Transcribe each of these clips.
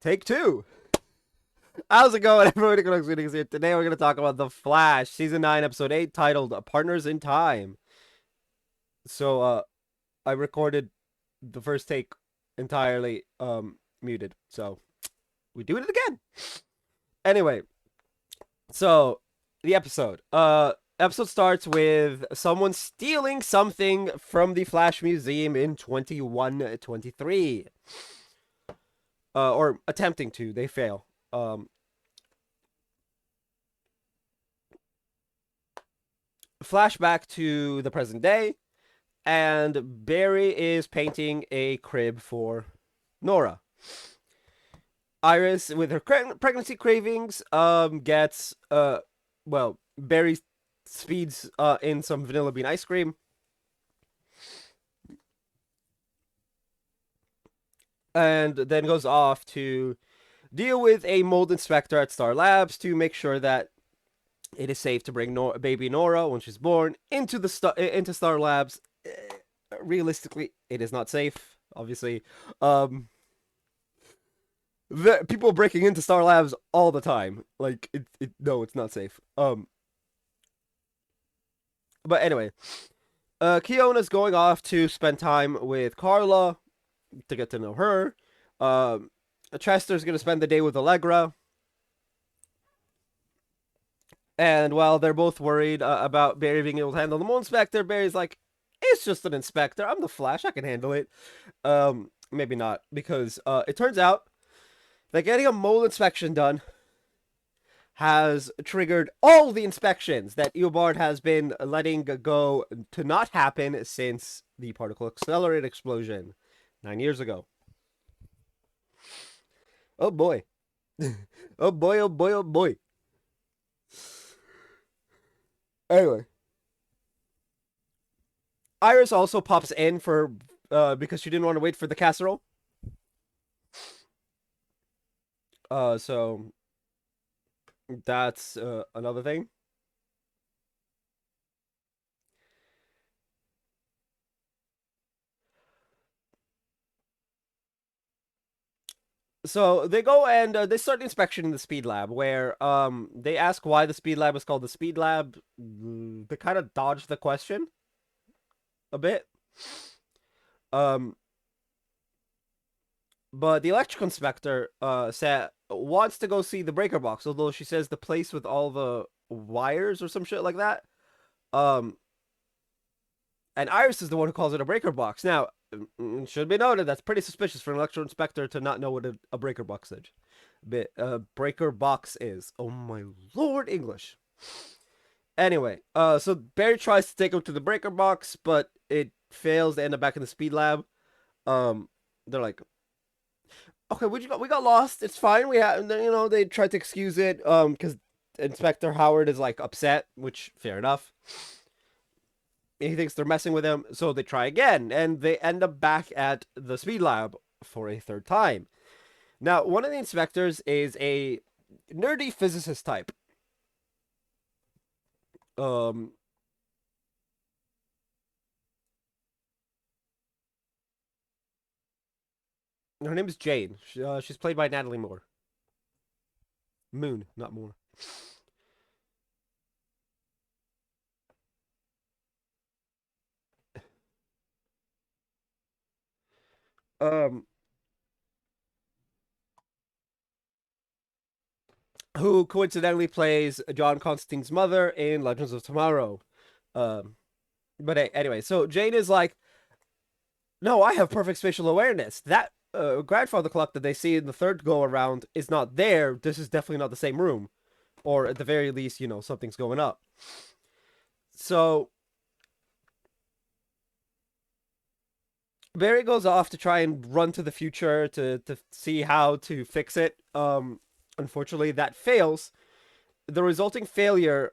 Take two. How's it going, everyone? Nicholas here. Today we're going to talk about The Flash, Season 9, Episode 8, titled Partners in Time. So, I recorded the first take entirely muted, so we do it again. Anyway, so the episode starts with someone stealing something from the Flash Museum in 2123. Or attempting to. They fail. Flashback to the present day, and Barry is painting a crib for Nora. Iris, with her pregnancy cravings, gets Barry speeds in some vanilla bean ice cream, and then goes off to deal with a mold inspector at Star Labs to make sure that it is safe to bring baby Nora when she's born into Star Labs. Realistically, it is not safe. Obviously, people breaking into Star Labs all the time. Like no, it's not safe. But anyway, Kiona's going off to spend time with Carla to get to know her. Chester's gonna spend the day with Allegra. And while they're both worried about Barry being able to handle the Mole Inspector, Barry's like, it's just an inspector. I'm the Flash. I can handle it. Maybe not, because it turns out that getting a mole inspection done has triggered all the inspections that Eobard has been letting go to not happen since the particle accelerator explosion 9 years ago. Oh boy. Oh boy, oh boy, oh boy. Anyway. Iris also pops in for because she didn't want to wait for the casserole. So that's another thing. So they go and they start the inspection in the speed lab, where they ask why the speed lab is called the speed lab. They kind of dodge the question a bit. Um, but the electrical inspector wants to go see the breaker box, although she says the place with all the wires or some shit like that. Um, and Iris is the one who calls it a breaker box. Now, should be noted that's pretty suspicious for an electrical inspector to not know what a breaker box is. Breaker box is. Oh my lord, English. Anyway, so Barry tries to take him to the breaker box, but it fails. They end up back in the speed lab. They're like, okay, we got lost. It's fine. They tried to excuse it, because Inspector Howard is like upset, which fair enough. He thinks they're messing with him, so they try again, and they end up back at the speed lab for a third time. Now, one of the inspectors is a nerdy physicist type. Her name is Jane. She's played by Natalie Moore. Moon, not Moore. Um, who coincidentally plays John Constantine's mother in Legends of Tomorrow. Um, but anyway, so Jane is like, no, I have perfect spatial awareness. That grandfather clock that they see in the third go around is not there. This is definitely not the same room. Or at the very least, something's going up. So Barry goes off to try and run to the future to see how to fix it. Unfortunately, that fails. The resulting failure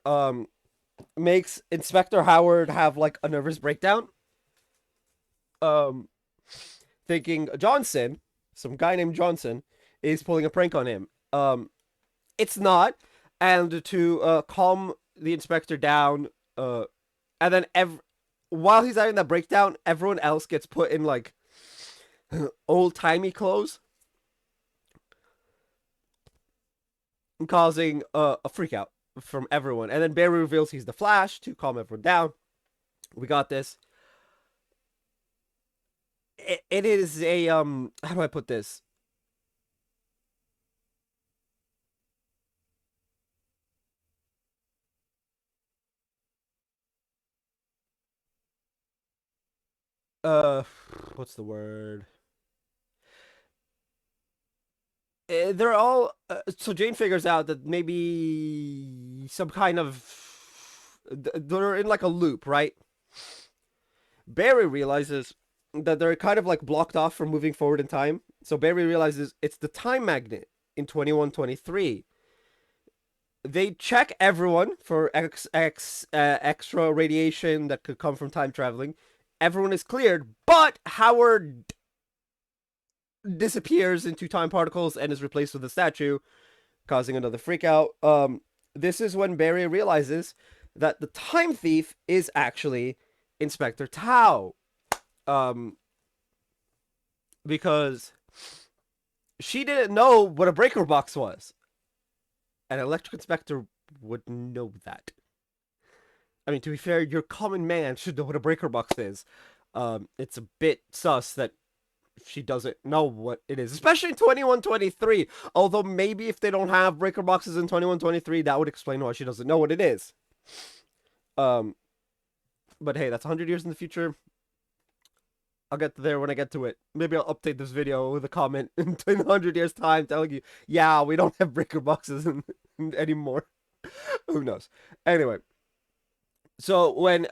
makes Inspector Howard have like a nervous breakdown. Um, Thinking Johnson, some guy named Johnson, is pulling a prank on him. It's not, and to calm the inspector down, and then while he's having that breakdown, everyone else gets put in like old timey clothes. causing a freak out from everyone. And then Barry reveals he's the Flash to calm everyone down. We got this. It is a how do I put this? Uh, what's the word? They're all so Jane figures out that maybe some kind of they're in like a loop, right? Barry realizes that they're kind of like blocked off from moving forward in time. So Barry realizes it's the time magnet in 2123. They check everyone for extra radiation that could come from time traveling. Everyone is cleared, but Howard disappears into time particles and is replaced with a statue, causing another freakout. This is when Barry realizes that the time thief is actually Inspector Tao. Um, because she didn't know what a breaker box was. An electric inspector would know that. I mean, to be fair, your common man should know what a breaker box is. It's a bit sus that she doesn't know what it is, especially in 2123. Although maybe if they don't have breaker boxes in 2123, that would explain why she doesn't know what it is. Um, but hey, that's 100 years in the future. I'll get there when I get to it. Maybe I'll update this video with a comment in 100 years' time telling you, yeah, we don't have breaker boxes anymore. Who knows? Anyway, so when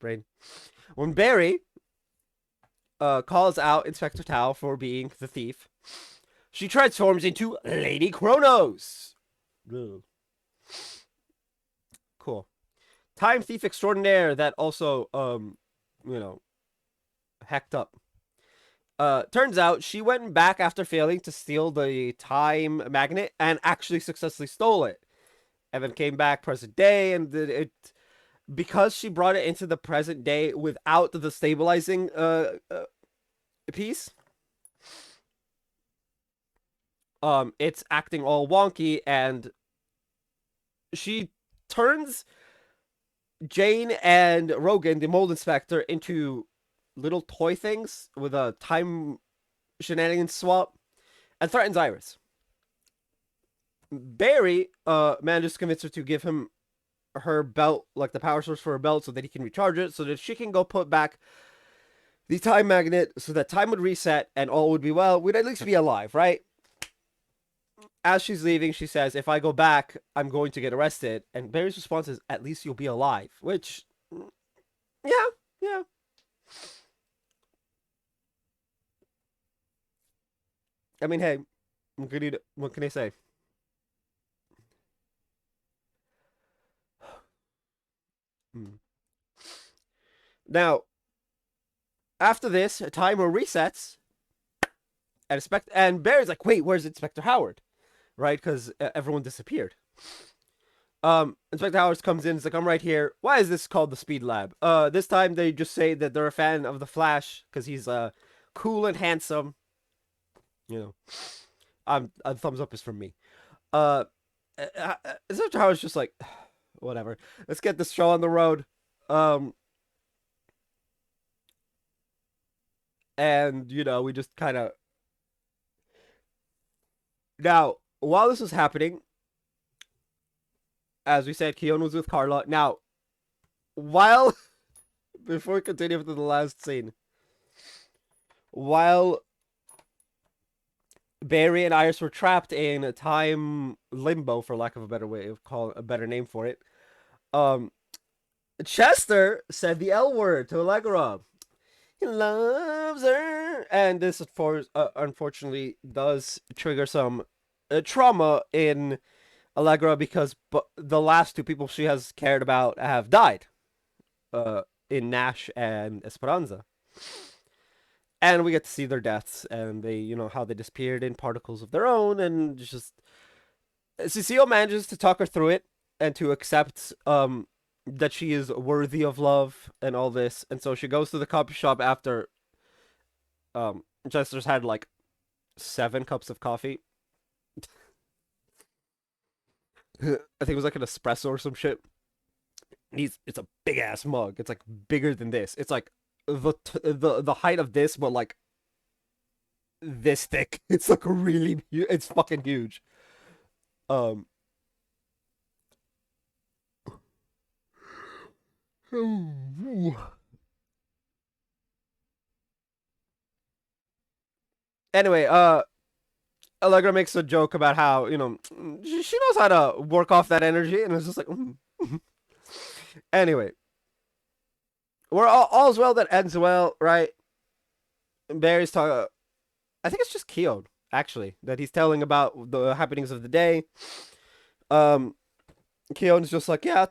brain. When Barry calls out Inspector Tao for being the thief, she transforms into Lady Kronos. Ugh. Cool. Time thief extraordinaire that also you know, hacked up. Turns out she went back after failing to steal the time magnet and actually successfully stole it. And then came back present day and it because she brought it into the present day without the stabilizing piece. It's acting all wonky and she turns Jane and Rogan, the mold inspector, into little toy things with a time shenanigans swap and threatens Iris. Barry manages to convince her to give him her belt, like the power source for her belt, so that he can recharge it, so that she can go put back the time magnet, so that time would reset and all would be well. We'd at least be alive, right? As she's leaving, she says, "If I go back, I'm going to get arrested." And Barry's response is, "At least you'll be alive," which, yeah, yeah. I mean, hey, what can I say? Hmm. Now, after this, a timer resets, and Barry's like, "Wait, where's Inspector Howard?" Right? Because everyone disappeared. Inspector Howard comes in. It's like, "I'm right here. Why is this called the Speed Lab?" This time they just say that they're a fan of the Flash because he's cool and handsome. You know, a thumbs up is from me. Uh, Inspector Howard's just like, whatever. Let's get this show on the road. Um, and we just kind of now while this was happening, as we said, Keon was with Carla. Now, while before we continue to the last scene, while Barry and Iris were trapped in a time limbo, for lack of a better way of calling a better name for it, um, Chester said the L word to Allegra. He loves her, and this, unfortunately, does trigger some trauma in Allegra because the last two people she has cared about have died, in Nash and Esperanza. And we get to see their deaths and they, how they disappeared in particles of their own, and just Cecile manages to talk her through it and to accept that she is worthy of love and all this. And so she goes to the coffee shop after Chester's had like 7 cups of coffee. I think it was like an espresso or some shit. It's a big ass mug. It's like bigger than this. It's like the height of this, but like this thick. It's like really, it's fucking huge. Um. Anyway, Allegra makes a joke about how she knows how to work off that energy, and it's just like. Anyway, we're all's well that ends well, right? Barry's talking. I think it's just Keon actually that he's telling about the happenings of the day. Keon's just like, yeah,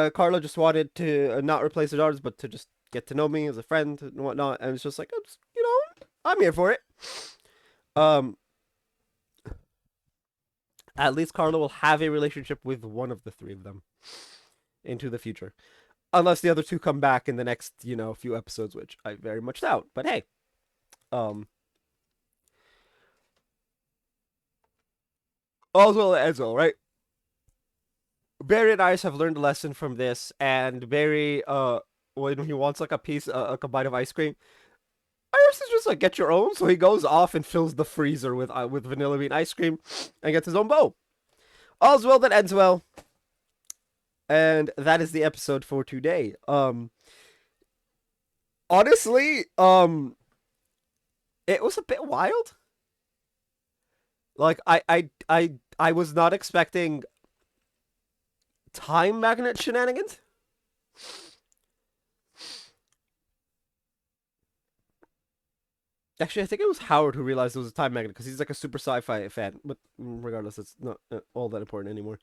Carla just wanted to not replace her daughters, but to just get to know me as a friend and whatnot, and it's just like, I'm here for it. At least Carla will have a relationship with one of the 3 of them into the future. Unless the other 2 come back in the next, few episodes, which I very much doubt. But hey. All's well that ends well, right? Barry and Iris have learned a lesson from this, and Barry, when he wants like a piece, like a bite of ice cream, Iris is just like, get your own. So he goes off and fills the freezer with vanilla bean ice cream, and gets his own bowl. All's well that ends well. And that is the episode for today. Honestly, it was a bit wild. Like I was not expecting time magnet shenanigans. Actually, I think it was Howard who realized it was a time magnet because he's like a super sci-fi fan. But regardless, it's not all that important anymore.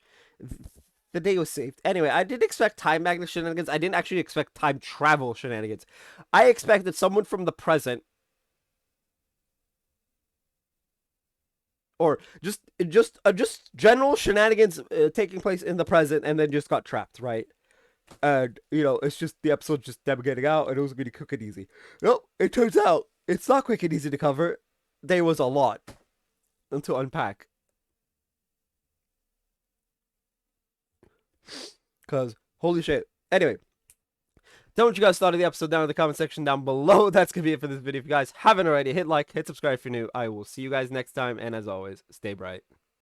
The day was saved. Anyway, I didn't expect time magnet shenanigans. I didn't actually expect time travel shenanigans. I expected someone from the present, or just general shenanigans taking place in the present, and then just got trapped, right? And it's just the episode just them getting out, and it was going to be quick and easy. No, it turns out it's not quick and easy to cover. There was a lot to unpack. Because, holy shit. Anyway, tell me what you guys thought of the episode down in the comment section down below. That's going to be it for this video. If you guys haven't already, hit like, hit subscribe if you're new. I will see you guys next time. And as always, stay bright.